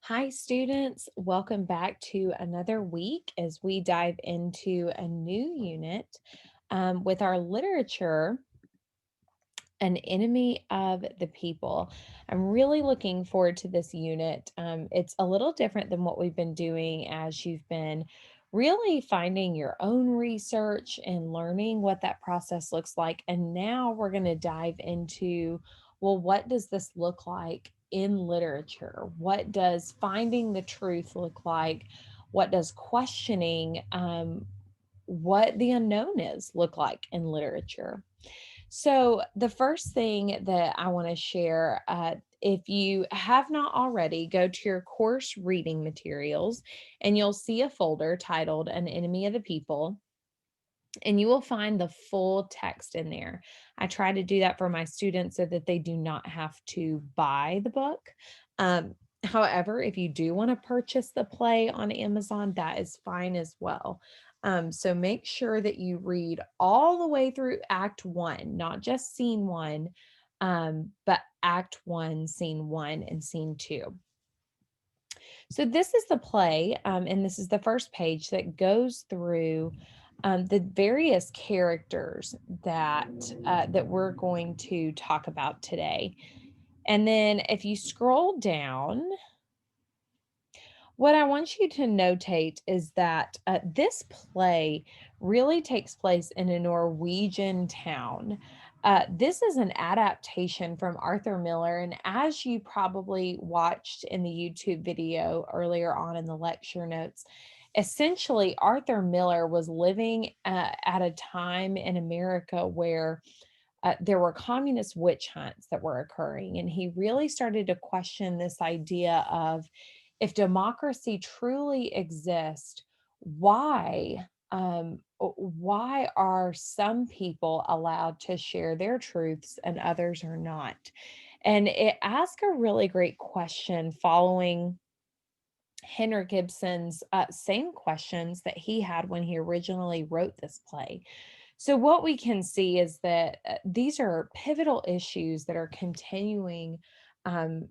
Hi, students. Welcome back to another week as we dive into a new unit with our literature, An Enemy of the People. I'm really looking forward to this unit. It's a little different than what we've been doing as you've been really finding your own research and learning what that process looks like. And now we're going to dive into, well, what does this look like in literature? What does finding the truth look like? What does questioning what the unknown is look like in literature? So, the first thing that I want to share, if you have not already, go to your course reading materials and you'll see a folder titled An Enemy of the People, and you will find the full text in there. I try to do that for my students so that they do not have to buy the book. However, if you do want to purchase the play on Amazon, that is fine as well. So make sure that you read all the way through Act One, not just Scene One, but Act One, Scene One, and Scene Two. So this is the play, and this is the first page that goes through the various characters that we're going to talk about today. And then if you scroll down, what I want you to notate is that this play really takes place in a Norwegian town. This is an adaptation from Arthur Miller. And as you probably watched in the YouTube video earlier on in the lecture notes, essentially, Arthur Miller was living at a time in America where there were communist witch hunts that were occurring. And he really started to question this idea of, if democracy truly exists, why are some people allowed to share their truths and others are not? And it asks a really great question following Henry Gibson's same questions that he had when he originally wrote this play. So, what we can see is that these are pivotal issues that are continuing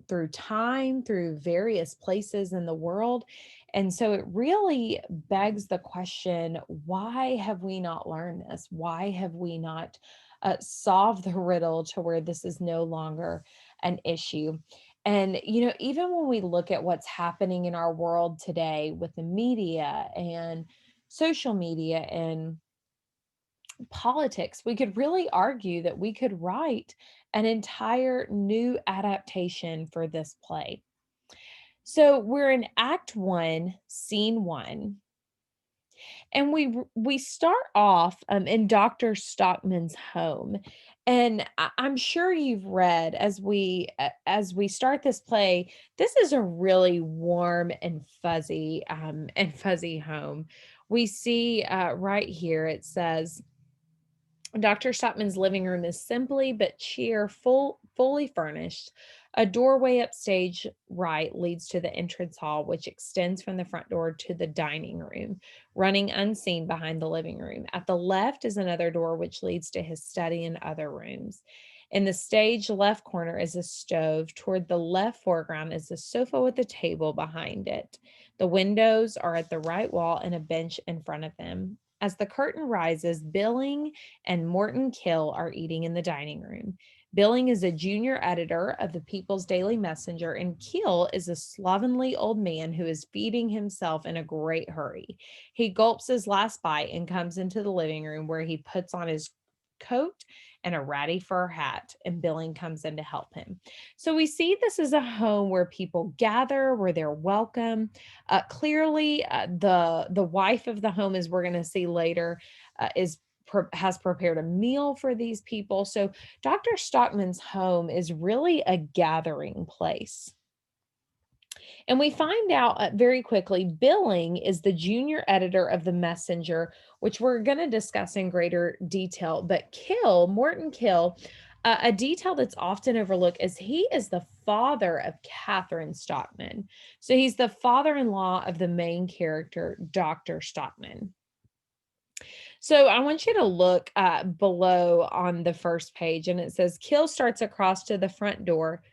through time, through various places in the world. And so, it really begs the question, why have we not learned this? Why have we not solved the riddle to where this is no longer an issue? And, even when we look at what's happening in our world today with the media and social media and politics, we could really argue that we could write an entire new adaptation for this play. So we're in Act One, Scene One, and we start off in Dr. Stockman's home. And I'm sure you've read as we start this play, this is a really warm and fuzzy home. We see right here it says Dr. Stockman's living room is simply but fully furnished. A doorway upstage right leads to the entrance hall, which extends from the front door to the dining room, running unseen behind the living room. At the left is another door, which leads to his study and other rooms. In the stage left corner is a stove. Toward the left foreground is a sofa with a table behind it. The windows are at the right wall and a bench in front of them. As the curtain rises, Billing and Morton Kill are eating in the dining room. Billing is a junior editor of the People's Daily Messenger, and Keel is a slovenly old man who is feeding himself in a great hurry. He gulps his last bite and comes into the living room where he puts on his coat and a ratty fur hat, and Billing comes in to help him. So we see this is a home where people gather, where they're welcome. Clearly, the wife of the home, as we're going to see later, has prepared a meal for these people. So Dr. Stockman's home is really a gathering place. And we find out very quickly Billing is the junior editor of the Messenger, which we're going to discuss in greater detail. But Morton Kill, a detail that's often overlooked is he is the father of Catherine Stockman. So he's the father in law of the main character, Dr. Stockman. So I want you to look below on the first page, and it says Kill starts across to the front door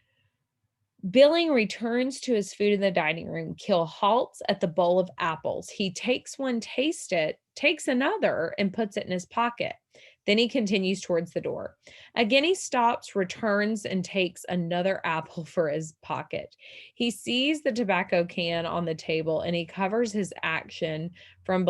Billing returns to his food in the dining room. Kill halts at the bowl of apples. He takes one, tastes it, takes another, and puts it in his pocket. Then he continues towards the door. Again, he stops, returns, and takes another apple for his pocket. He sees the tobacco can on the table and he covers his action from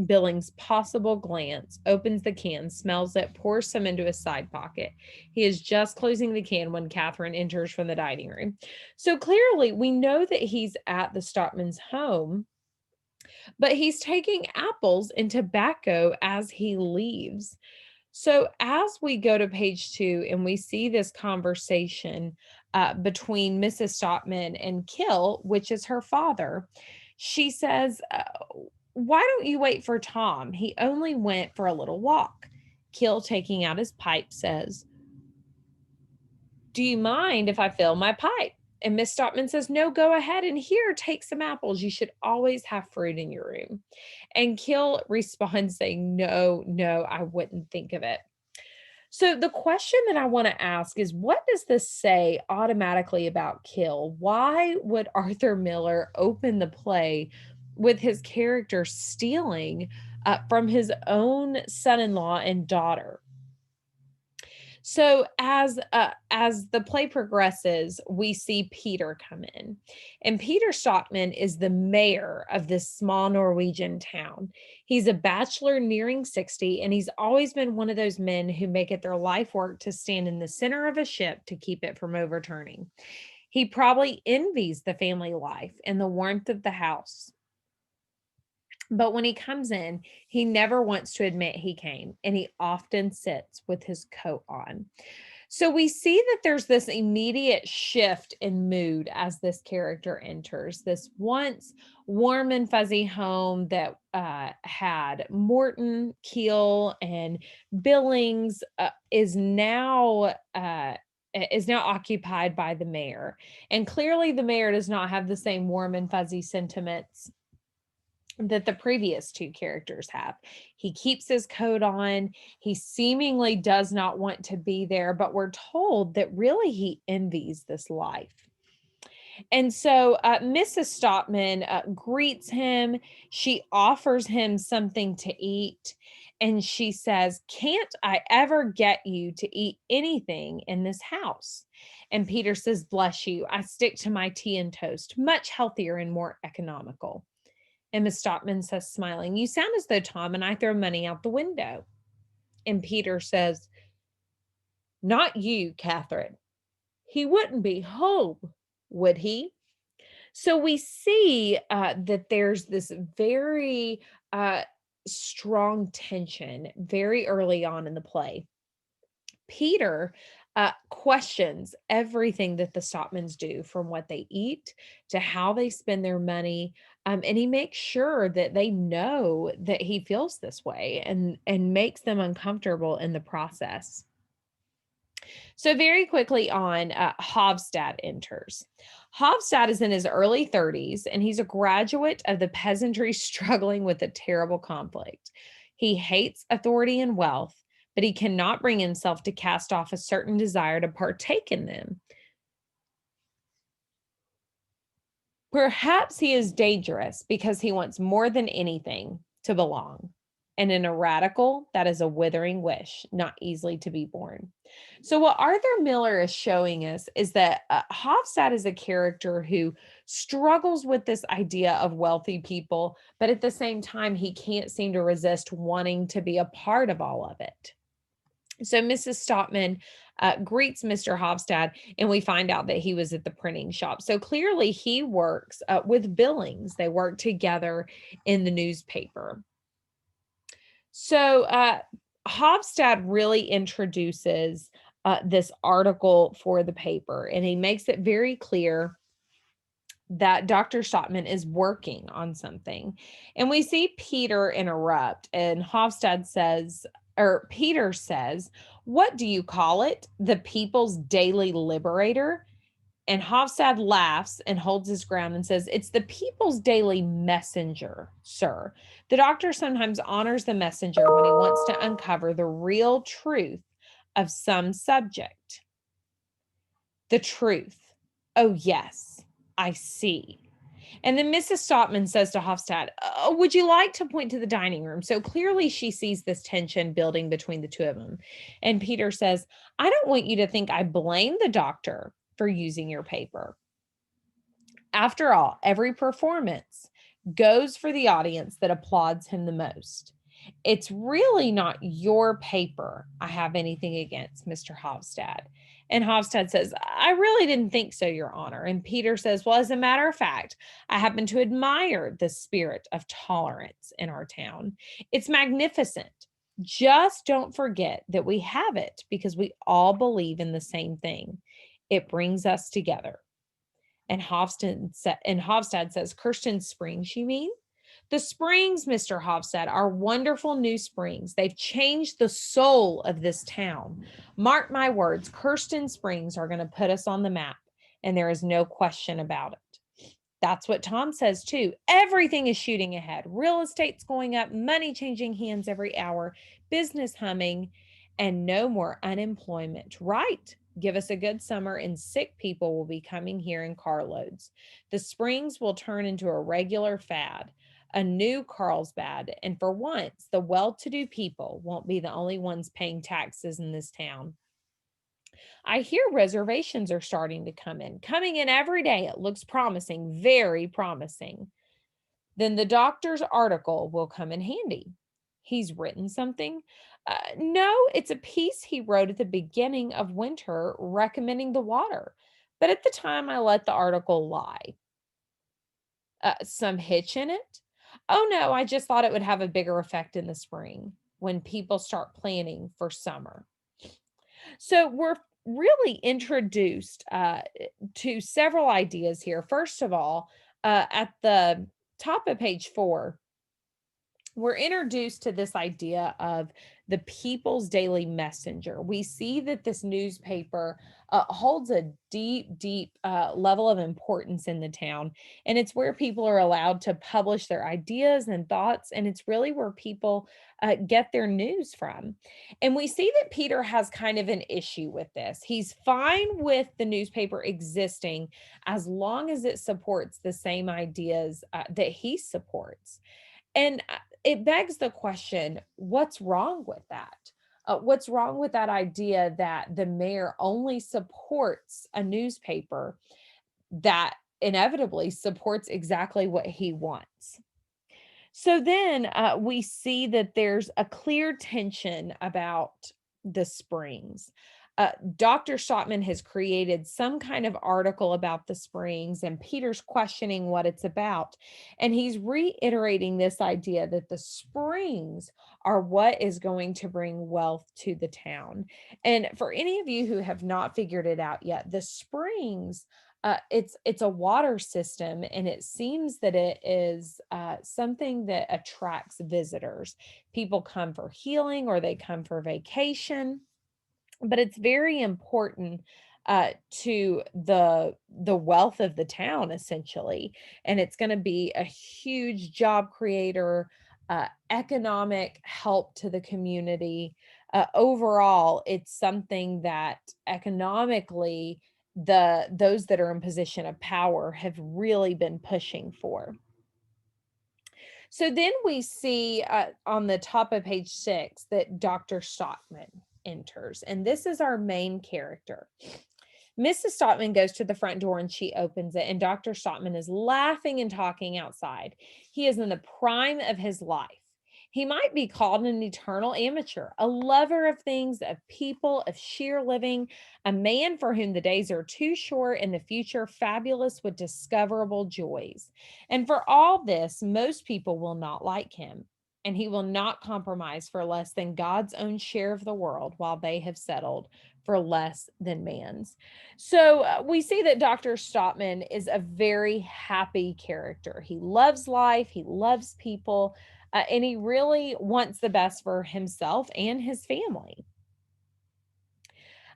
Billing's possible glance, opens the can, smells it, pours some into his side pocket. He is just closing the can when Catherine enters from the dining room. So clearly, we know that he's at the Stockman's home, but he's taking apples and tobacco as he leaves. So as we go to page 2 and we see this conversation between Mrs. Stockman and Kill, which is her father, she says, why don't you wait for Tom? He only went for a little walk. Kill, taking out his pipe, says, do you mind if I fill my pipe? And Miss Stockman says, no, go ahead, and here, take some apples. You should always have fruit in your room. And Kill responds saying, no, no, I wouldn't think of it. So the question that I want to ask is, what does this say automatically about Kill? Why would Arthur Miller open the play with his character stealing from his own son-in-law and daughter? So as the play progresses, we see Peter come in. And Peter Stockman is the mayor of this small Norwegian town. He's a bachelor nearing 60, and he's always been one of those men who make it their life work to stand in the center of a ship to keep it from overturning. He probably envies the family life and the warmth of the house. But when he comes in, he never wants to admit he came, and he often sits with his coat on. So we see that there's this immediate shift in mood as this character enters. This once warm and fuzzy home that had Morton, Keel, and Billings is now occupied by the mayor. And clearly the mayor does not have the same warm and fuzzy sentiments that the previous two characters have. He keeps his coat on. He seemingly does not want to be there, but we're told that really he envies this life. And so Mrs. Stockman greets him. She offers him something to eat. And she says, can't I ever get you to eat anything in this house? And Peter says, bless you. I stick to my tea and toast, much healthier and more economical. And Miss Stockman says, smiling, you sound as though Tom and I throw money out the window. And Peter says, not you, Catherine. He wouldn't be home, would he? So we see that there's this very strong tension very early on in the play. Peter questions everything that the Stockmans do, from what they eat to how they spend their money. And he makes sure that they know that he feels this way, and makes them uncomfortable in the process. So very quickly on, Hofstad enters. Hofstad is in his early 30s, and he's a graduate of the peasantry struggling with a terrible conflict. He hates authority and wealth, but he cannot bring himself to cast off a certain desire to partake in them. Perhaps he is dangerous because he wants more than anything to belong. And in a radical, that is a withering wish, not easily to be born. So, what Arthur Miller is showing us is that Hofstad is a character who struggles with this idea of wealthy people, but at the same time, he can't seem to resist wanting to be a part of all of it. So Mrs. Stockman greets Mr. Hofstad, and we find out that he was at the printing shop. So clearly, he works with Billings. They work together in the newspaper. So Hofstad really introduces this article for the paper, and he makes it very clear that Dr. Stockman is working on something. And we see Peter interrupt, and Hofstad says, or Peter says, what do you call it? The People's Daily Liberator? And Hofstad laughs and holds his ground and says, it's the People's Daily Messenger, sir. The doctor sometimes honors the messenger when he wants to uncover the real truth of some subject. The truth. Oh, yes, I see. And then Mrs. Stockman says to Hofstad, "Oh, would you like to point to the dining room?" So clearly she sees this tension building between the two of them. And Peter says, "I don't want you to think I blame the doctor for using your paper. After all, every performance goes for the audience that applauds him the most. It's really not your paper I have anything against, Mr. Hofstad." And Hofstad says, "I really didn't think so, Your Honor." And Peter says, "Well, as a matter of fact, I happen to admire the spirit of tolerance in our town. It's magnificent. Just don't forget that we have it because we all believe in the same thing. It brings us together." And Hofstad says, "Kirsten Springs, you mean?" "The springs, Mr. Hofstad, are wonderful new springs. They've changed the soul of this town. Mark my words, Kirsten Springs are going to put us on the map, and there is no question about it." That's what Tom says too. Everything is shooting ahead. Real estate's going up, money changing hands every hour, business humming, and no more unemployment. Right. Give us a good summer, and sick people will be coming here in carloads. The springs will turn into a regular fad, a new Carlsbad, and for once, the well to do people won't be the only ones paying taxes in this town. I hear reservations are starting to coming in every day. It looks promising, very promising. Then the doctor's article will come in handy. He's written something. No, it's a piece he wrote at the beginning of winter recommending the water. But at the time, I let the article lie. Some hitch in it? Oh, no, I just thought it would have a bigger effect in the spring when people start planning for summer. So we're really introduced to several ideas here. First of all, at the top of page 4, we're introduced to this idea of the people's daily messenger. We see that this newspaper holds a deep level of importance in the town, and it's where people are allowed to publish their ideas and thoughts, and it's really where people get their news from. And we see that Peter has kind of an issue with this. He's fine with the newspaper existing as long as it supports the same ideas that he supports. And it begs the question, what's wrong with that? What's wrong with that idea that the mayor only supports a newspaper that inevitably supports exactly what he wants? So then we see that there's a clear tension about the springs. Dr. Stockman has created some kind of article about the springs, and Peter's questioning what it's about. And he's reiterating this idea that the springs are what is going to bring wealth to the town. And for any of you who have not figured it out yet, the springs it's a water system, and it seems that it is something that attracts visitors. People come for healing or they come for vacation, but it's very important to the wealth of the town, essentially, and it's going to be a huge job creator, economic help to the community. Overall, it's something that economically those that are in position of power have really been pushing for. So then we see on the top of page 6 that Dr. Stockman enters, and this is our main character. Mrs. Stockman goes to the front door and she opens it, and Dr. Stockman is laughing and talking outside. He is in the prime of his life. He might be called an eternal amateur, a lover of things, of people, of sheer living, a man for whom the days are too short and the future fabulous with discoverable joys. And for all this, most people will not like him, and he will not compromise for less than God's own share of the world while they have settled for less than man's. So we see that Dr. Stockman is a very happy character. He loves life, he loves people, and he really wants the best for himself and his family.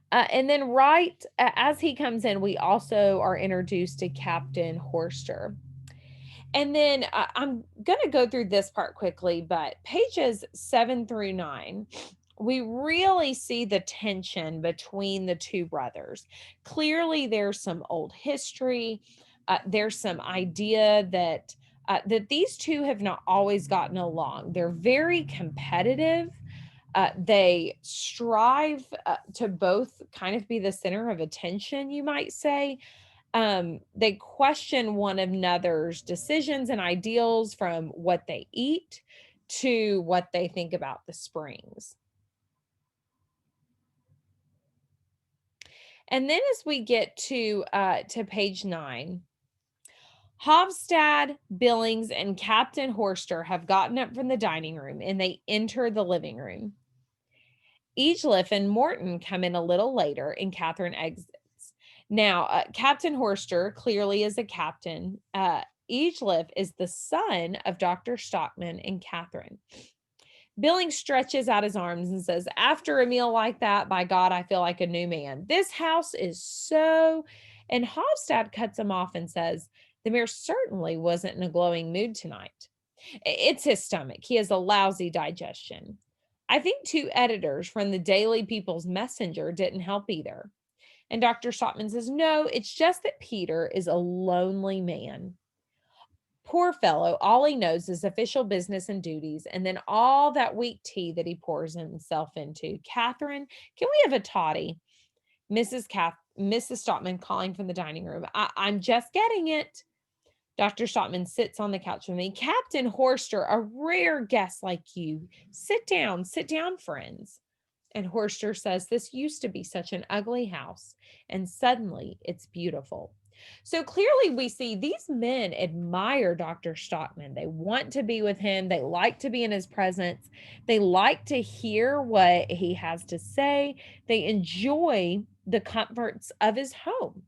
And then, right as he comes in, we also are introduced to Captain Horster. And then I'm going to go through this part quickly, but pages 7 through 9 we really see the tension between the two brothers. Clearly, there's some old history. There's some idea that these two have not always gotten along. They're very competitive. They strive to both kind of be the center of attention, you might say. They question one another's decisions and ideals, from what they eat to what they think about the springs. And then as we get to page 9, Hofstad, Billings, and Captain Horster have gotten up from the dining room and they enter the living room. Egelif and Morton come in a little later and Catherine exits. Now, Captain Horster clearly is a captain. Egelif is the son of Dr. Stockman and Catherine. Billings stretches out his arms and says, "After a meal like that, by God, I feel like a new man. This house is so." And Hofstad cuts him off and says, "The mayor certainly wasn't in a glowing mood tonight. It's his stomach. He has a lousy digestion." I think two editors from the Daily People's Messenger didn't help either. And Dr. Stockman says, "No, it's just that Peter is a lonely man. Poor fellow, all he knows is official business and duties, and then all that weak tea that he pours himself into. Catherine, can we have a toddy?" Mrs. Stockman calling from the dining room. I'm just getting it." Dr. Stockman sits on the couch with me. "Captain Horster, a rare guest like you. Sit down, friends." And Horster says, "This used to be such an ugly house, and suddenly it's beautiful." So clearly, we see these men admire Dr. Stockman. They want to be with him, they like to be in his presence, they like to hear what he has to say, they enjoy the comforts of his home.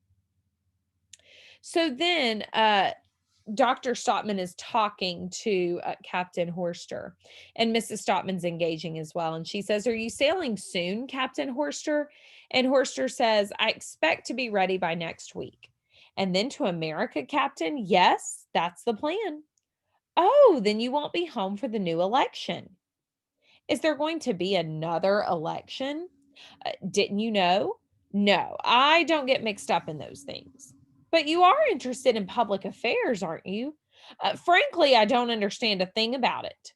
So then, Dr. Stockman is talking to Captain Horster, and Mrs. Stockman's engaging as well. And she says, "Are you sailing soon, Captain Horster?" And Horster says, "I expect to be ready by next week." "And then to America, Captain?" "Yes, that's the plan." "Oh, then you won't be home for the new election." "Is there going to be another election? Didn't you know?" "No, I don't get mixed up in those things." "But you are interested in public affairs, aren't you?" Frankly, I don't understand a thing about it."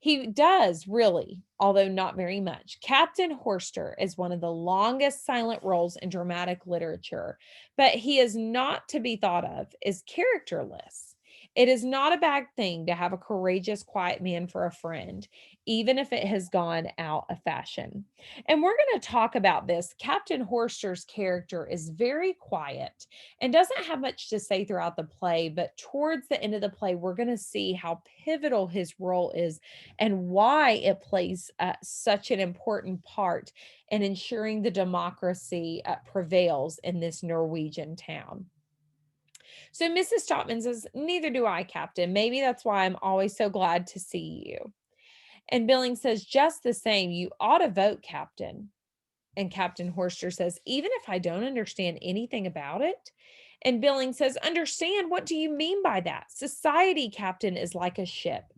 He does, really, although not very much. Captain Horster is one of the longest silent roles in dramatic literature, but he is not to be thought of as characterless. It is not a bad thing to have a courageous, quiet man for a friend, even if it has gone out of fashion. And we're going to talk about this. Captain Horster's character is very quiet and doesn't have much to say throughout the play, but towards the end of the play, we're going to see how pivotal his role is and why it plays such an important part in ensuring the democracy prevails in this Norwegian town. So Mrs. Stockman says, "Neither do I, Captain. Maybe that's why I'm always so glad to see you." And Billings says, "Just the same, you ought to vote, Captain." And Captain Horster says, "Even if I don't understand anything about it?" And Billings says, "Understand? What do you mean by that? Society, Captain, is like a ship.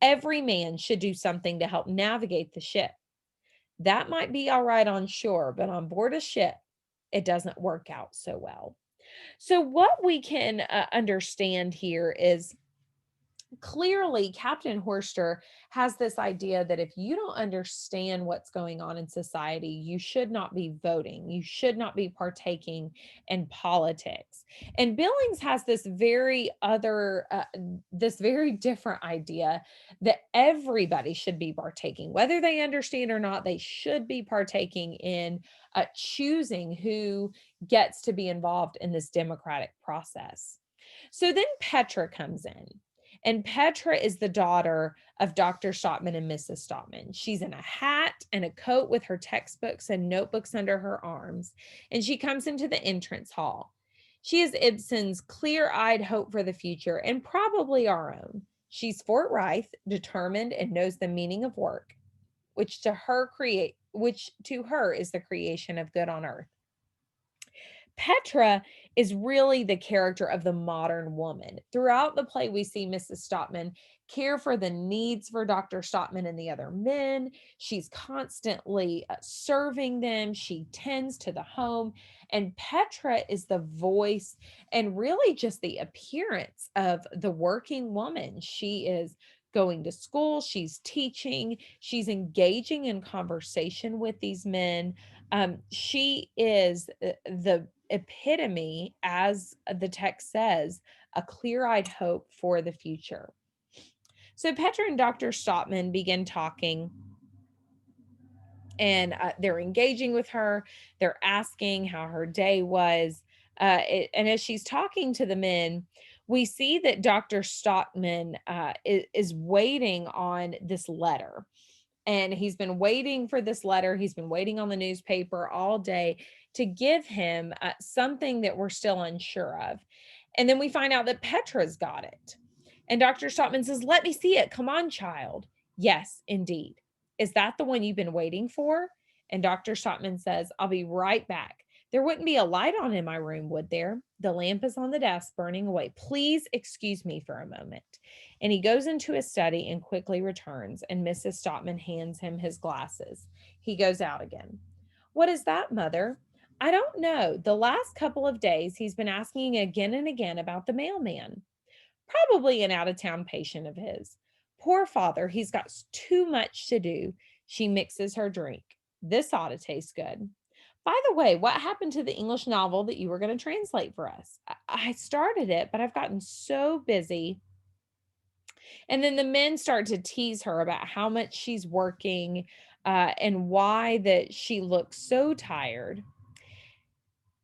Every man should do something to help navigate the ship. That might be all right on shore, but on board a ship, it doesn't work out so well." So, what we can understand here is clearly Captain Horster has this idea that if you don't understand what's going on in society, you should not be voting, you should not be partaking in politics. And Billings has this very different idea that everybody should be partaking, whether they understand or not. They should be partaking in choosing who gets to be involved in this democratic process. So then Petra comes in, and Petra is the daughter of Dr. Stockman and Mrs. Stockman. She's in a hat and a coat with her textbooks and notebooks under her arms, and she comes into the entrance hall. She is Ibsen's clear-eyed hope for the future and probably our own. She's forthright, determined, and knows the meaning of work, which to her is the creation of good on earth. Petra is really the character of the modern woman. Throughout the play, we see Mrs. Stockman care for the needs for Dr. Stockman and the other men. She's constantly serving them, she tends to the home. And Petra is the voice and really just the appearance of the working woman. She is going to school, she's teaching, she's engaging in conversation with these men. She is the epitome, as the text says, a clear eyed hope for the future. So Petra and Dr. Stockman begin talking, and they're engaging with her. They're asking how her day was. And as she's talking to the men, we see that Dr. Stockman is waiting on this letter, and he's been waiting for this letter. He's been waiting on the newspaper all day to give him something that we're still unsure of. And then we find out that Petra's got it. And Dr. Stockman says, "Let me see it. Come on, child." "Yes, indeed." "Is that the one you've been waiting for?" And Dr. Stockman says, "I'll be right back. There wouldn't be a light on in my room, would there? The lamp is on the desk burning away. Please excuse me for a moment." And he goes into his study and quickly returns, and Mrs. Stockman hands him his glasses. He goes out again. "What is that, mother?" "I don't know. The last couple of days he's been asking again and again about the mailman. Probably an out of town patient of his. Poor father, he's got too much to do." She mixes her drink. "This ought to taste good. By the way, what happened to the English novel that you were going to translate for us?" I started it, but I've gotten so busy." And then the men start to tease her about how much she's working, and why that she looks so tired.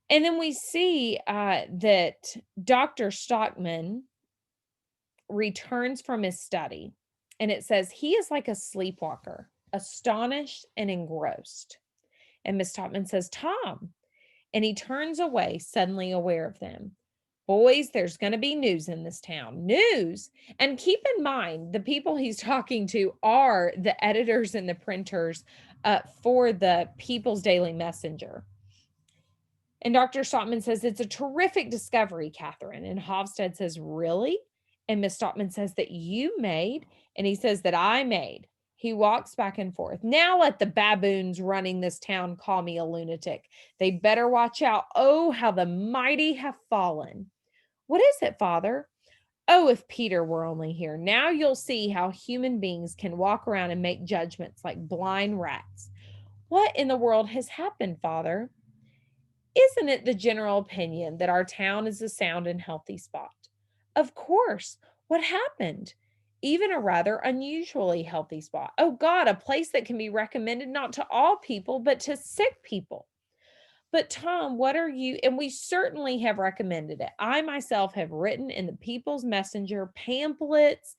And then we see that Dr. Stockman returns from his study, and it says he is like a sleepwalker, astonished and engrossed. And Miss Topman says, "Tom," and he turns away, suddenly aware of them. "Boys, there's going to be news in this town." News. And keep in mind, the people he's talking to are the editors and the printers for the People's Daily Messenger. And Dr. Stockman says, "It's a terrific discovery, Catherine." And Hofstad says, "Really?" And Miss Stockman says, "That you made?" And he says, "That I made." He walks back and forth. "Now let the baboons running this town call me a lunatic. They better watch out. Oh, how the mighty have fallen." "What is it, father?" "Oh, if Peter were only here. Now you'll see how human beings can walk around and make judgments like blind rats." "What in the world has happened, father?" "Isn't it the general opinion that our town is a sound and healthy spot?" "Of course. What happened?" "Even a rather unusually healthy spot. Oh God, a place that can be recommended not to all people, but to sick people." "But Tom, what are you?" "And we certainly have recommended it. I myself have written in the People's Messenger pamphlets."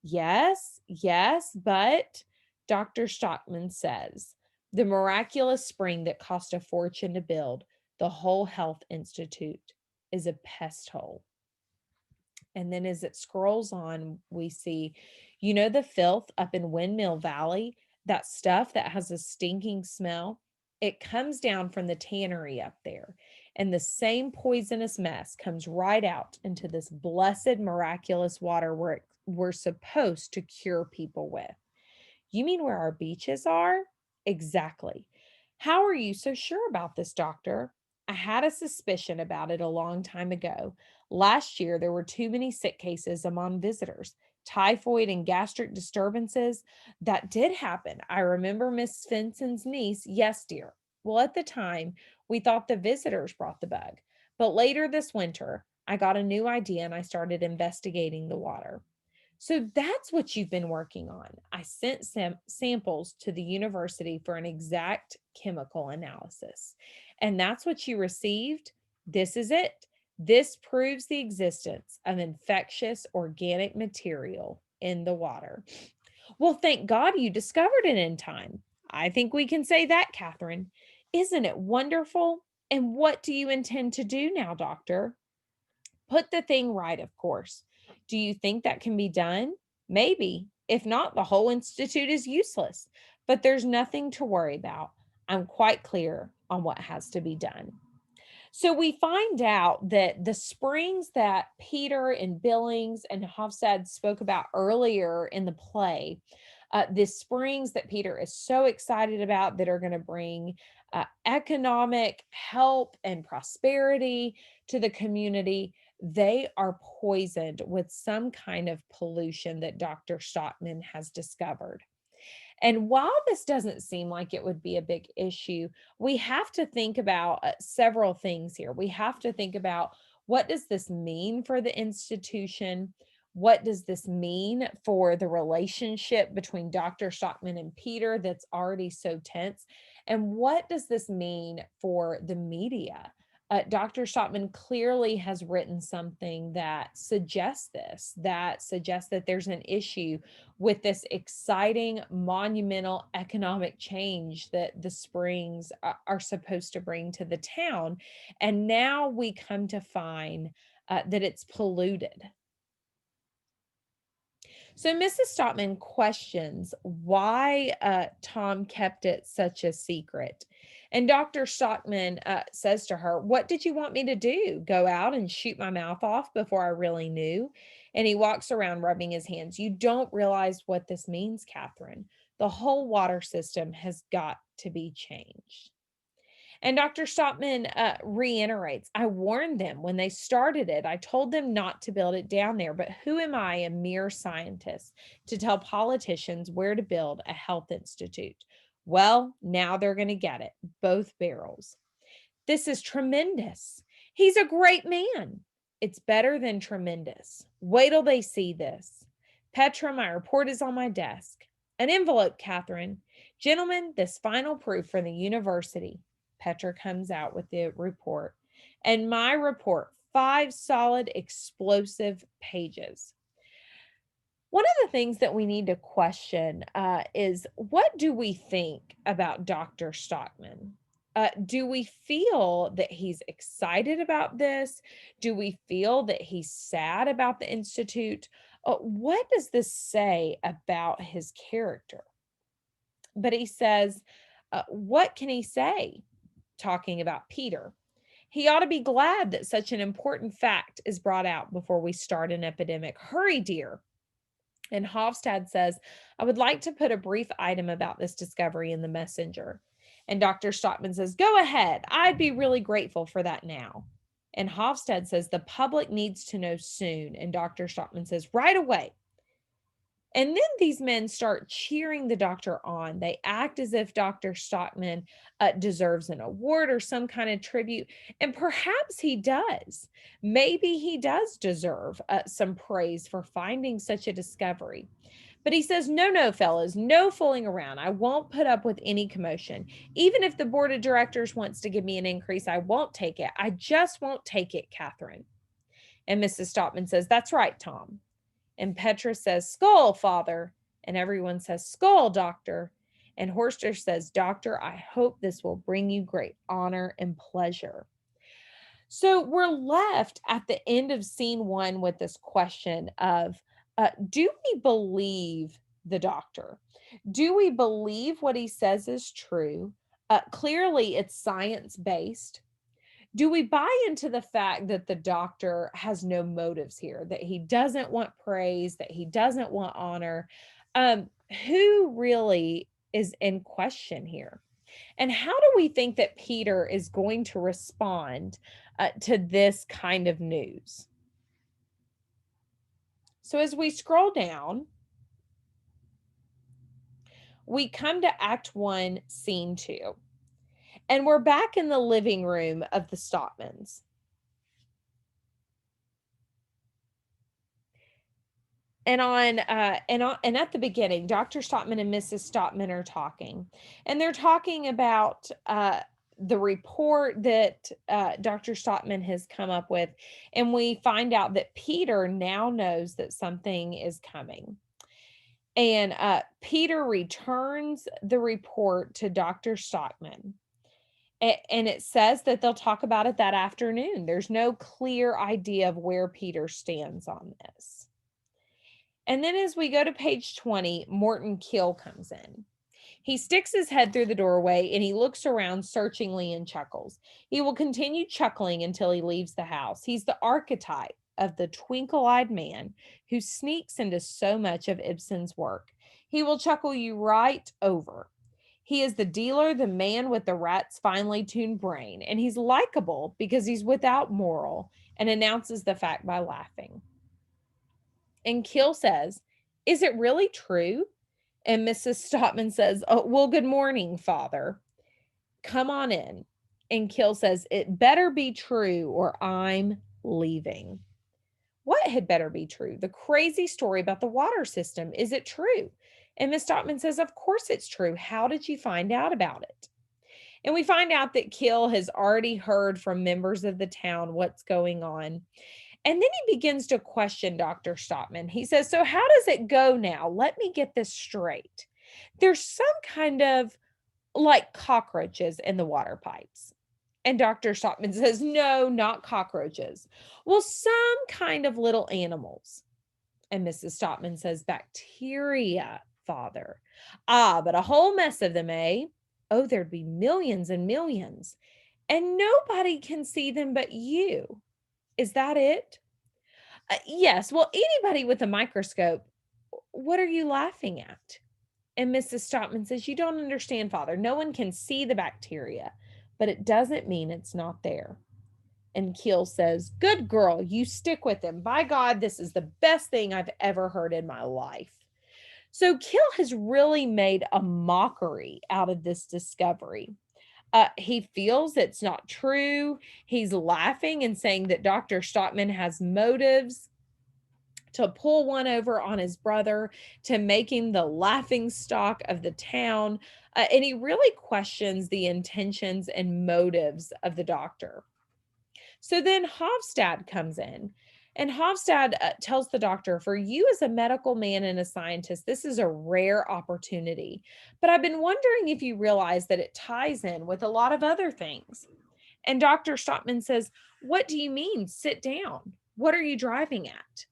"Yes, yes, but," Dr. Stockman says, "the miraculous spring that cost a fortune to build, the whole health institute, is a pest hole." And then as it scrolls on, we see, the filth up in Windmill Valley, that stuff that has a stinking smell, it comes down from the tannery up there. And the same poisonous mess comes right out into this blessed, miraculous water where we're supposed to cure people with. "You mean where our beaches are?" "Exactly." "How are you so sure about this, doctor?" "I had a suspicion about it a long time ago. Last year, there were too many sick cases among visitors. Typhoid and gastric disturbances. That did happen. I remember Miss Finson's niece." "Yes, dear. Well, at the time, we thought the visitors brought the bug. But later this winter, I got a new idea and I started investigating the water." "So that's what you've been working on." "I sent samples to the university for an exact chemical analysis." "And that's what you received?" "This is it. This proves the existence of infectious organic material in the water." "Well, thank God you discovered it in time." "I think we can say that, Catherine." "Isn't it wonderful? And what do you intend to do now, doctor?" "Put the thing right, of course." "Do you think that can be done?" "Maybe. If not, the whole institute is useless. But there's nothing to worry about. I'm quite clear on what has to be done." So we find out that the springs that Peter and Billings and Hofstad spoke about earlier in the play, the springs that Peter is so excited about that are going to bring economic help and prosperity to the community, they are poisoned with some kind of pollution that Dr. Stockman has discovered. And while this doesn't seem like it would be a big issue, we have to think about several things here. We have to think about, what does this mean for the institution? What does this mean for the relationship between Dr. Stockman and Peter that's already so tense? And what does this mean for the media? Dr. Stockman clearly has written something that suggests this, that suggests that there's an issue with this exciting, monumental economic change that the springs are supposed to bring to the town. And now we come to find that it's polluted. So Mrs. Stockman questions why Tom kept it such a secret. And Dr. Stockman says to her, "What did you want me to do? Go out and shoot my mouth off before I really knew?" And he walks around rubbing his hands. "You don't realize what this means, Catherine. The whole water system has got to be changed." And Dr. Stockman reiterates, "I warned them when they started it. I told them not to build it down there. But who am I, a mere scientist, to tell politicians where to build a health institute? Well, now they're going to get it, both barrels. This is tremendous. He's a great man. It's better than tremendous. Wait till they see this. Petra, my report is on my desk. An envelope, Catherine. Gentlemen, this final proof for the university." Petra comes out with the report. "And my report, 5 solid, explosive pages." One of the things that we need to question is, what do we think about Dr. Stockman? Do we feel that he's excited about this? Do we feel that he's sad about the Institute? What does this say about his character? But he says, what can he say? Talking about Peter. "He ought to be glad that such an important fact is brought out before we start an epidemic. Hurry, dear." And Hofstad says, "I would like to put a brief item about this discovery in the messenger." And Dr. Stockman says, "Go ahead. I'd be really grateful for that now." And Hofstad says, "The public needs to know soon." And Dr. Stockman says, "Right away." And then these men start cheering the doctor on. They act as if Dr. Stockman deserves an award or some kind of tribute. And perhaps he does. Maybe he does deserve some praise for finding such a discovery. But he says, "No, no, fellows, no fooling around. I won't put up with any commotion. Even if the board of directors wants to give me an increase, I won't take it. I just won't take it, Catherine." And Mrs. Stockman says, "That's right, Tom." And Petra says, "Skull, father." And everyone says, "Skull, doctor." And Horster says, "Doctor, I hope this will bring you great honor and pleasure." So we're left at the end of scene one with this question of, do we believe the doctor? Do we believe what he says is true? Clearly, it's science based. Do we buy into the fact that the doctor has no motives here, that he doesn't want praise, that he doesn't want honor? Who really is in question here? And how do we think that Peter is going to respond to this kind of news? So as we scroll down, we come to Act 1, Scene 2, and we're back in the living room of the Stockmans. And at the beginning, Dr. Stockman and Mrs. Stockman are talking, and they're talking about the report that Dr. Stockman has come up with, and we find out that Peter now knows that something is coming. And Peter returns the report to Dr. Stockman. And it says that they'll talk about it that afternoon. There's no clear idea of where Peter stands on this. And then as we go to page 20, Morton Keel comes in. He sticks his head through the doorway and he looks around searchingly and chuckles. He will continue chuckling until he leaves the house. He's the archetype of the twinkle eyed man who sneaks into so much of Ibsen's work. He will chuckle you right over. He is the dealer, the man with the rat's finely tuned brain, and he's likable because he's without moral and announces the fact by laughing. And Keel says, "Is it really true?" And Mrs. Stockman says, "Oh, well, good morning, Father. Come on in." And Keel says, "It better be true or I'm leaving." What had better be true? The crazy story about the water system. Is it true? And Miss Stockman says, "Of course it's true. How did you find out about it?" And we find out that Keel has already heard from members of the town what's going on. And then he begins to question Dr. Stockman. He says, "So, how does it go now? Let me get this straight. There's some kind of like cockroaches in the water pipes." And Dr. Stockman says, "No, not cockroaches. Well, some kind of little animals." And Mrs. Stockman says, "Bacteria, Father." "Ah, but a whole mess of them, eh?" "Oh, there'd be millions and millions. And nobody can see them but you. Is that it?" Yes. Well, anybody with a microscope. What are you laughing at?" And Mrs. Stockman says, "You don't understand, Father. No one can see the bacteria, but it doesn't mean it's not there." And Keel says, "Good girl, you stick with him. By God, this is the best thing I've ever heard in my life." So Keel has really made a mockery out of this discovery. He feels it's not true. He's laughing and saying that Dr. Stockman has motives to pull one over on his brother, to make him the laughing stock of the town. And he really questions the intentions and motives of the doctor. So then Hofstad comes in, and Hofstad tells the doctor, "For you as a medical man and a scientist, this is a rare opportunity. But I've been wondering if you realize that it ties in with a lot of other things." And Dr. Stockman says, "What do you mean? Sit down. What are you driving at?"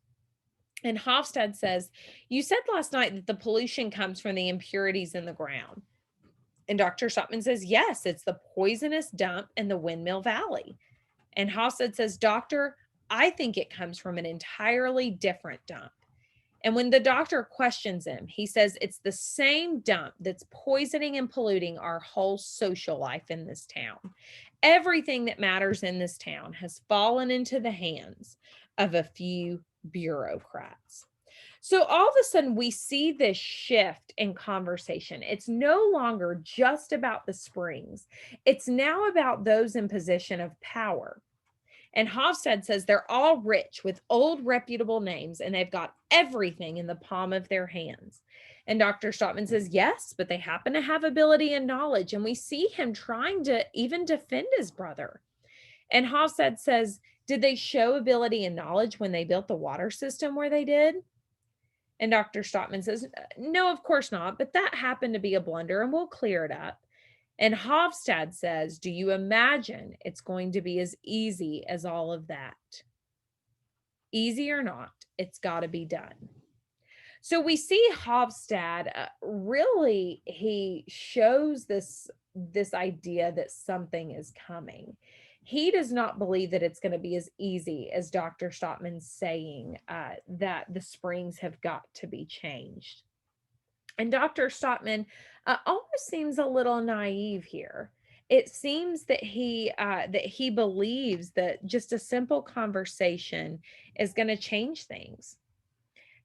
And Hofstad says, "You said last night that the pollution comes from the impurities in the ground." And Dr. Stockman says, "Yes, it's the poisonous dump in the Windmill Valley." And Hofstad says, "Doctor, I think it comes from an entirely different dump." And when the doctor questions him, he says, "It's the same dump that's poisoning and polluting our whole social life in this town. Everything that matters in this town has fallen into the hands of a few bureaucrats." So all of a sudden, we see this shift in conversation. It's no longer just about the springs, it's now about those in position of power. And Hofstad says they're all rich with old reputable names and they've got everything in the palm of their hands. And Dr. Stockman says, "Yes, but they happen to have ability and knowledge." And we see him trying to even defend his brother. And Hofstad says, "Did they show ability and knowledge when they built the water system where they did?" And Dr. Stockman says, "No, of course not, but that happened to be a blunder and we'll clear it up." And Hofstad says, "Do you imagine it's going to be as easy as all of that?" Easy or not, it's got to be done. So we see Hofstad really he shows this idea that something is coming. He does not believe that it's going to be as easy as Dr. Stockman's saying that the springs have got to be changed. And Dr. Stockman almost seems a little naive here. It seems that he believes that just a simple conversation is going to change things.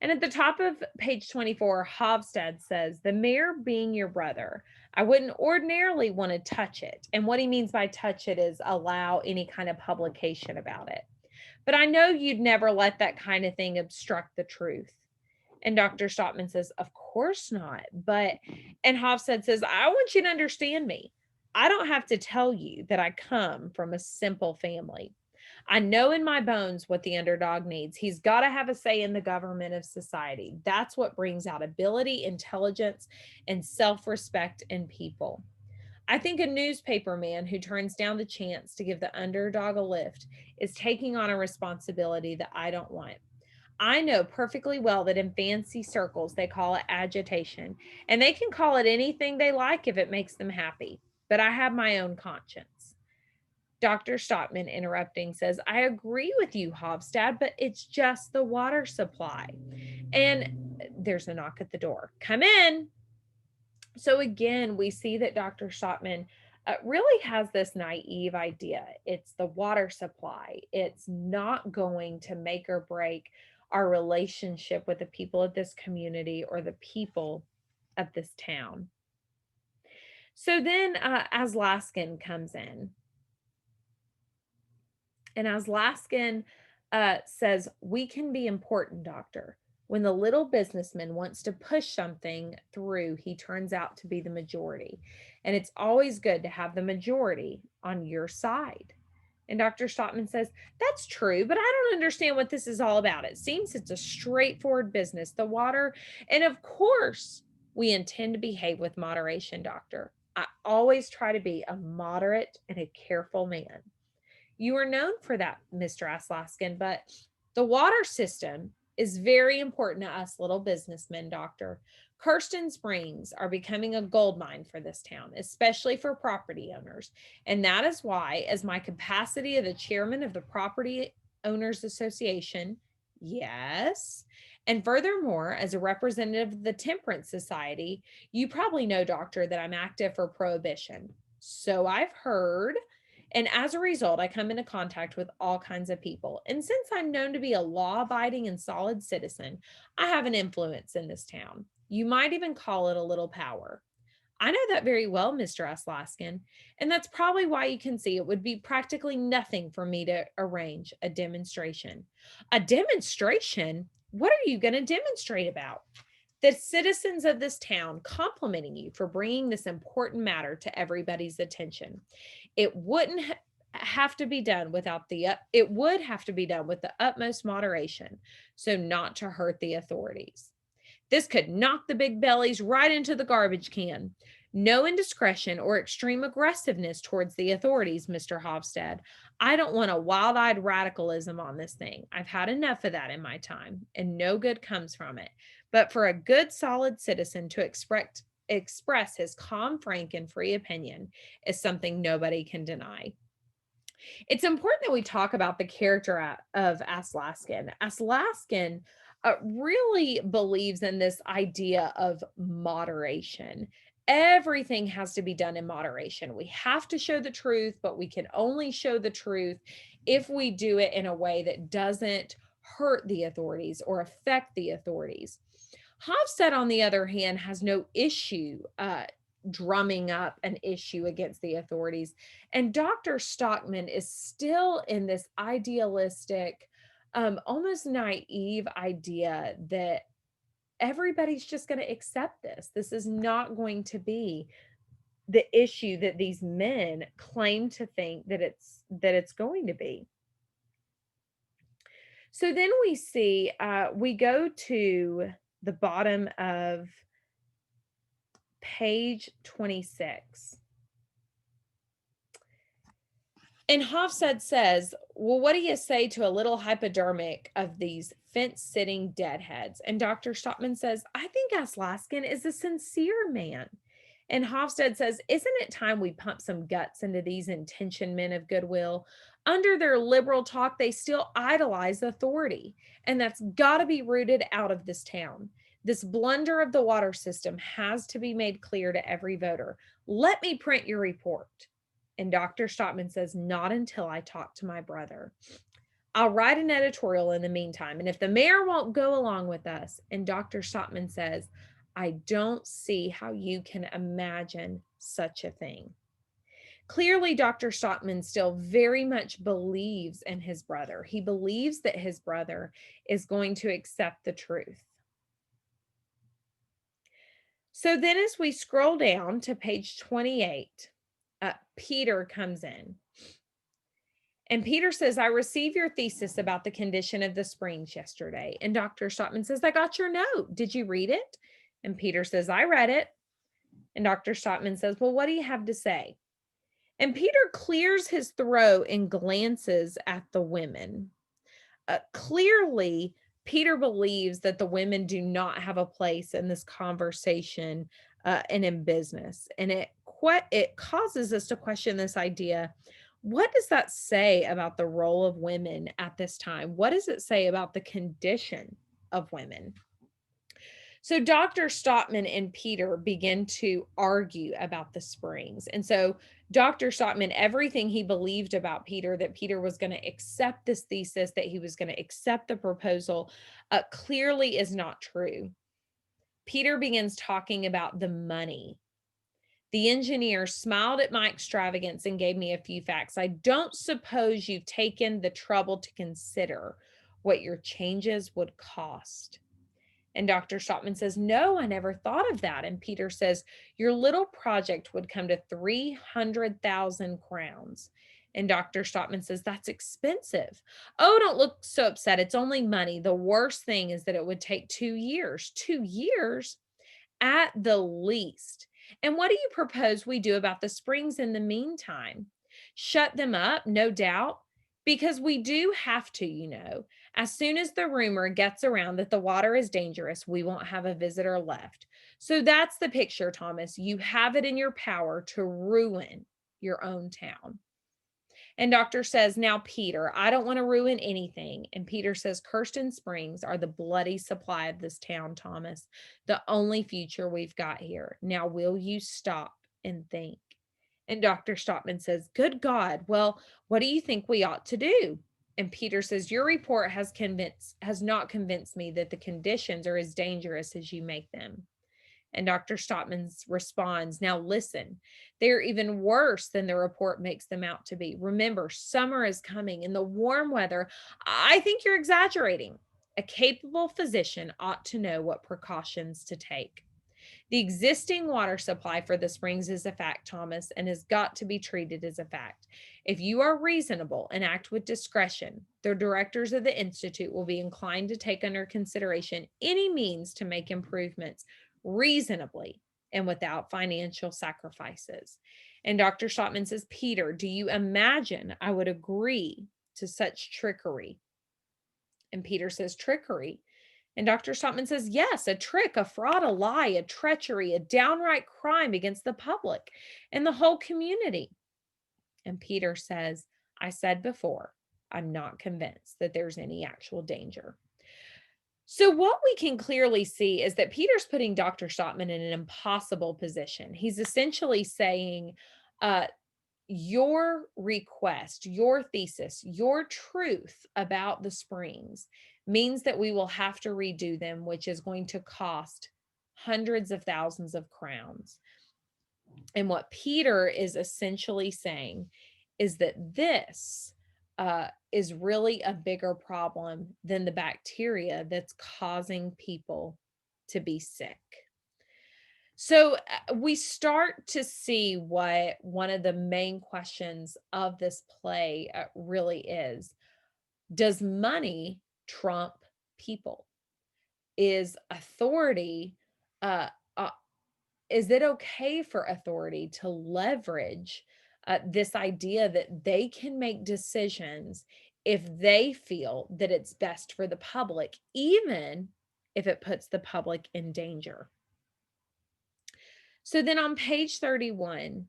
And at the top of page 24, Hofstad says, "The mayor being your brother, I wouldn't ordinarily want to touch it." And what he means by touch it is allow any kind of publication about it. "But I know you'd never let that kind of thing obstruct the truth." And Dr. Stockman says, "Of course not." And Hofstad says, "I want you to understand me. I don't have to tell you that I come from a simple family. I know in my bones what the underdog needs. He's got to have a say in the government of society. That's what brings out ability, intelligence, and self respect in people. I think a newspaper man who turns down the chance to give the underdog a lift is taking on a responsibility that I don't want. I know perfectly well that in fancy circles they call it agitation, and they can call it anything they like if it makes them happy. But I have my own conscience. Dr. Stockman, interrupting, says, I agree with you, Hofstad, but it's just the water supply. And there's a knock at the door. Come in. So again, we see that Dr. Stockman really has this naive idea. It's the water supply. It's not going to make or break our relationship with the people of this community or the people of this town. So then Aslaskin comes in. And Aslaskin says, we can be important, doctor. When the little businessman wants to push something through, he turns out to be the majority. And it's always good to have the majority on your side. And Dr. Stockman says, that's true, but I don't understand what this is all about. It seems it's a straightforward business, the water. And of course, we intend to behave with moderation, doctor. I always try to be a moderate and a careful man. You are known for that, Mr. Aslaskin, but the water system is very important to us little businessmen, Doctor. Kirsten Springs are becoming a gold mine for this town, especially for property owners. And that is why, as my capacity of the chairman of the Property Owners Association, yes, and furthermore, as a representative of the Temperance Society, you probably know, Doctor, that I'm active for prohibition. So I've heard. And as a result, I come into contact with all kinds of people. And since I'm known to be a law abiding and solid citizen, I have an influence in this town. You might even call it a little power. I know that very well, Mr. Aslaskin, and that's probably why you can see it would be practically nothing for me to arrange a demonstration. A demonstration? What are you going to demonstrate about? The citizens of this town complimenting you for bringing this important matter to everybody's attention. It wouldn't have to be done without it would have to be done with the utmost moderation, so not to hurt the authorities. This could knock the big bellies right into the garbage can. No indiscretion or extreme aggressiveness towards the authorities, Mr. Hofstad. I don't want a wild-eyed radicalism on this thing. I've had enough of that in my time, and no good comes from it. But for a good, solid citizen to express his calm, frank, and free opinion is something nobody can deny. It's important that we talk about the character of Aslaskin. Aslaskin really believes in this idea of moderation. Everything has to be done in moderation. We have to show the truth, but we can only show the truth if we do it in a way that doesn't hurt the authorities or affect the authorities. Hofstad, on the other hand, has no issue drumming up an issue against the authorities. And Dr. Stockman is still in this idealistic, almost naive idea that everybody's just going to accept this. This is not going to be the issue that these men claim to think that it's going to be. So then we see, we go to the bottom of page 26. And Hofstad says, well, what do you say to a little hypodermic of these fence-sitting deadheads? And Dr. Stockman says, I think Aslaskin is a sincere man. And Hofstad says, isn't it time we pump some guts into these intention men of goodwill? Under their liberal talk, they still idolize authority. And that's got to be rooted out of this town. This blunder of the water system has to be made clear to every voter. Let me print your report. And Dr. Stockman says, not until I talk to my brother. I'll write an editorial in the meantime. And if the mayor won't go along with us, and Dr. Stockman says, I don't see how you can imagine such a thing. Clearly, Dr. Stockman still very much believes in his brother. He believes that his brother is going to accept the truth. So then as we scroll down to page 28, Peter comes in. And Peter says, I received your thesis about the condition of the springs yesterday. And Dr. Stockman says, I got your note. Did you read it? And Peter says, I read it. And Dr. Stockman says, well, what do you have to say? And Peter clears his throat and glances at the women. Clearly, Peter believes that the women do not have a place in this conversation and in business. And it causes us to question this idea. What does that say about the role of women at this time? What does it say about the condition of women? So Dr. Stockman and Peter begin to argue about the springs. And so Dr. Stockman, everything he believed about Peter, that Peter was going to accept this thesis, that he was going to accept the proposal, clearly is not true. Peter begins talking about the money. The engineer smiled at my extravagance and gave me a few facts. I don't suppose you've taken the trouble to consider what your changes would cost. And Dr. Stockman says, no, I never thought of that. And Peter says, your little project would come to 300,000 crowns. And Dr. Stockman says, that's expensive. Oh, don't look so upset. It's only money. The worst thing is that it would take 2 years. 2 years at the least. And what do you propose we do about the springs in the meantime? Shut them up, no doubt, because we do have to, As soon as the rumor gets around that the water is dangerous, we won't have a visitor left. So that's the picture, Thomas. You have it in your power to ruin your own town. And doctor says, now, Peter, I don't want to ruin anything. And Peter says, Kirsten Springs are the bloody supply of this town, Thomas, the only future we've got here. Now, will you stop and think? And Dr. Stockman says, good God, well, what do you think we ought to do? And Peter says, your report has not convinced me that the conditions are as dangerous as you make them. And Dr. Stockman responds, now listen, they're even worse than the report makes them out to be. Remember, summer is coming and the warm weather. I think you're exaggerating. A capable physician ought to know what precautions to take. The existing water supply for the springs is a fact, Thomas, and has got to be treated as a fact. If you are reasonable and act with discretion, the directors of the Institute will be inclined to take under consideration any means to make improvements reasonably and without financial sacrifices. And Dr. Stockman says, Peter, do you imagine I would agree to such trickery? And Peter says, trickery? And Dr. Stockman says, yes, a trick, a fraud, a lie, a treachery, a downright crime against the public and the whole community. And Peter says, I said before, I'm not convinced that there's any actual danger. So what we can clearly see is that Peter's putting Dr. Stockman in an impossible position. He's essentially saying, your request, your thesis, your truth about the springs means that we will have to redo them, which is going to cost hundreds of thousands of crowns. And what Peter is essentially saying is that this is really a bigger problem than the bacteria that's causing people to be sick. So we start to see what one of the main questions of this play really is. Does money trump people? Is authority, uh, uh, is it okay for authority to leverage this idea that they can make decisions if they feel that it's best for the public, even if it puts the public in danger? So then on page 31,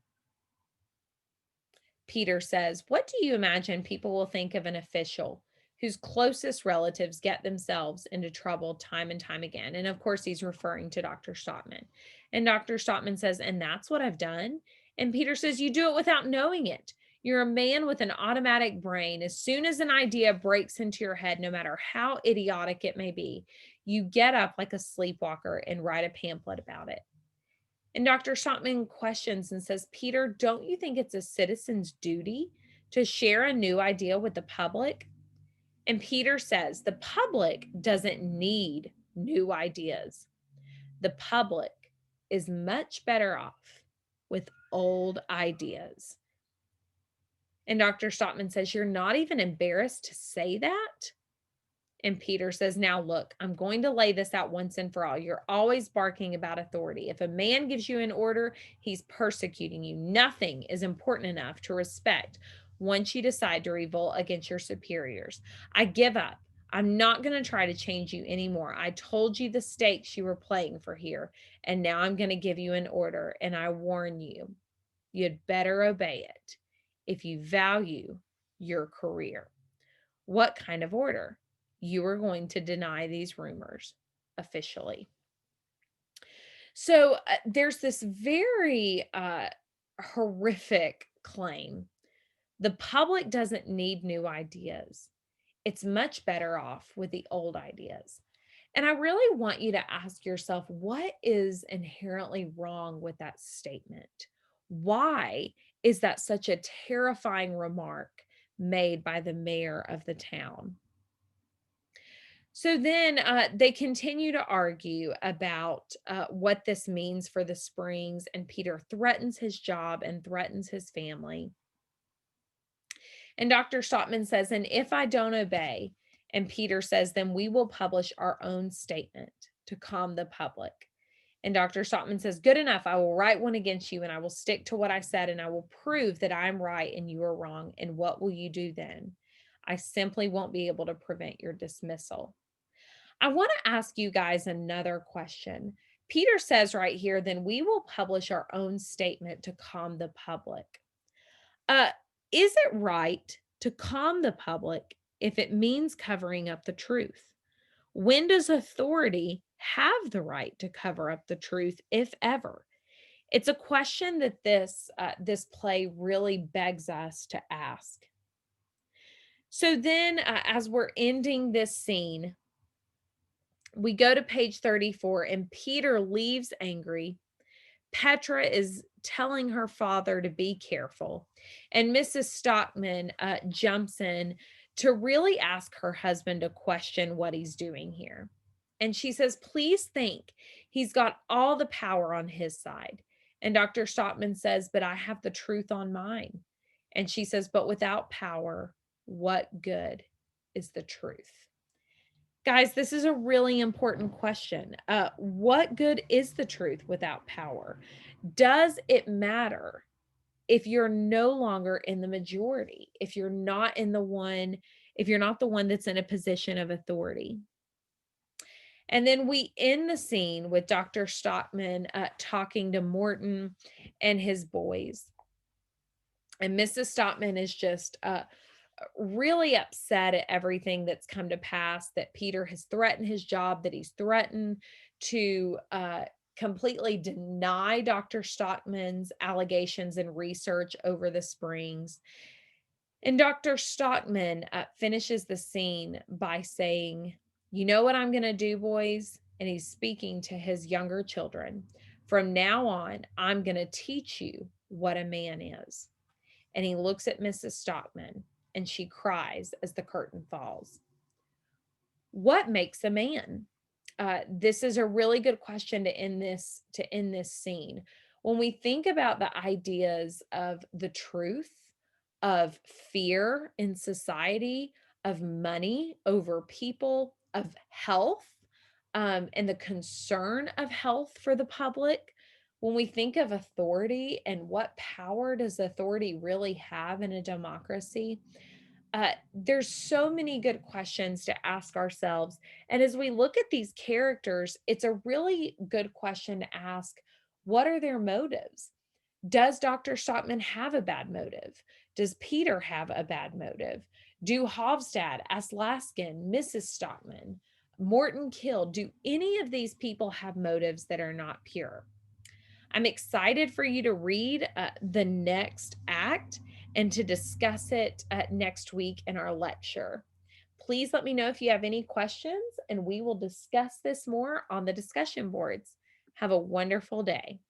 Peter says, what do you imagine people will think of an official whose closest relatives get themselves into trouble time and time again? And of course, he's referring to Dr. Stockman. And Dr. Stockman says, and that's what I've done. And Peter says, you do it without knowing it. You're a man with an automatic brain. As soon as an idea breaks into your head, no matter how idiotic it may be, you get up like a sleepwalker and write a pamphlet about it. And Dr. Stockman questions and says, Peter, don't you think it's a citizen's duty to share a new idea with the public? And Peter says, the public doesn't need new ideas. The public is much better off with old ideas. And Dr. Stockman says, you're not even embarrassed to say that? And Peter says, now look, I'm going to lay this out once and for all. You're always barking about authority. If a man gives you an order, he's persecuting you. Nothing is important enough to respect once you decide to revolt against your superiors. I give up. I'm not going to try to change you anymore. I told you the stakes you were playing for here, and now I'm going to give you an order, and I warn you, you'd better obey it if you value your career. What kind of order? You are going to deny these rumors officially. So there's this very horrific claim. The public doesn't need new ideas. It's much better off with the old ideas. And I really want you to ask yourself, what is inherently wrong with that statement? Why is that such a terrifying remark made by the mayor of the town? So then they continue to argue about what this means for the Springs, and Peter threatens his job and threatens his family. And Dr. Stockman says, and if I don't obey, and Peter says, then we will publish our own statement to calm the public. And Dr. Stockman says, good enough. I will write one against you and I will stick to what I said and I will prove that I'm right and you are wrong. And what will you do then? I simply won't be able to prevent your dismissal. I want to ask you guys another question. Peter says right here, then we will publish our own statement to calm the public. Uh, is it right to calm the public if it means covering up the truth? When does authority have the right to cover up the truth, if ever? It's a question that this play really begs us to ask. So then, as we're ending this scene, we go to page 34, and Peter leaves angry. Petra is telling her father to be careful. And Mrs. Stockman jumps in to really ask her husband to question what he's doing here. And she says, please think he's got all the power on his side. And Dr. Stockman says, but I have the truth on mine. And she says, but without power, what good is the truth? Guys, this is a really important question. What good is the truth without power? Does it matter if you're no longer in the majority, if you're not the one that's in a position of authority? And then we end the scene with Dr. Stockman talking to Morton and his boys. And Mrs. Stockman is just really upset at everything that's come to pass, that Peter has threatened his job, that he's threatened to completely deny Dr. Stockman's allegations and research over the Springs. And Dr. Stockman finishes the scene by saying, you know what I'm going to do, boys? And he's speaking to his younger children. From now on, I'm going to teach you what a man is. And he looks at Mrs. Stockman and she cries as the curtain falls. What makes a man? This is a really good question to end this scene. When we think about the ideas of the truth, of fear in society, of money over people, of health, and the concern of health for the public, when we think of authority and what power does authority really have in a democracy, there's so many good questions to ask ourselves. And as we look at these characters, it's a really good question to ask, what are their motives? Does Dr. Stockman have a bad motive? Does Peter have a bad motive? Do Hofstad, Aslaskin, Mrs. Stockman, Morton Kill, do any of these people have motives that are not pure? I'm excited for you to read the next act and to discuss it next week in our lecture. Please let me know if you have any questions, and we will discuss this more on the discussion boards. Have a wonderful day.